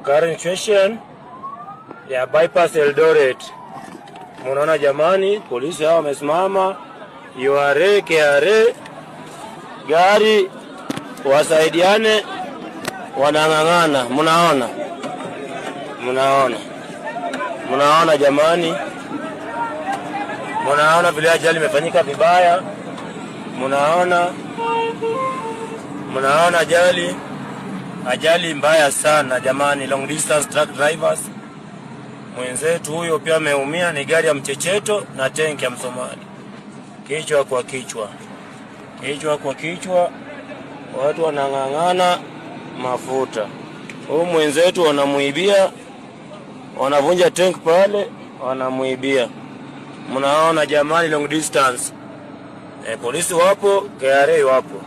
current situation ya bypass Eldoret. Munaona jamani, polisi hao wamesimama, URA, KRA, gari wasaidiane, wanang'ang'ana. Munaona jamani, munaona vile ajali imefanyika vibaya. Munaona ajali mbaya sana jamani. Long distance truck drivers, mwenzetu huyo pia ameumia, ni gari ya mchecheto na tanki ya Msomali. Kichwa kwa kichwa, watu wanang'ang'ana mafuta. Huyu mwenzetu wanamuibia, wanavunja tank pale, wanamuibia. Munaona jamani, long distance. Polisi wapo, KRA wapo.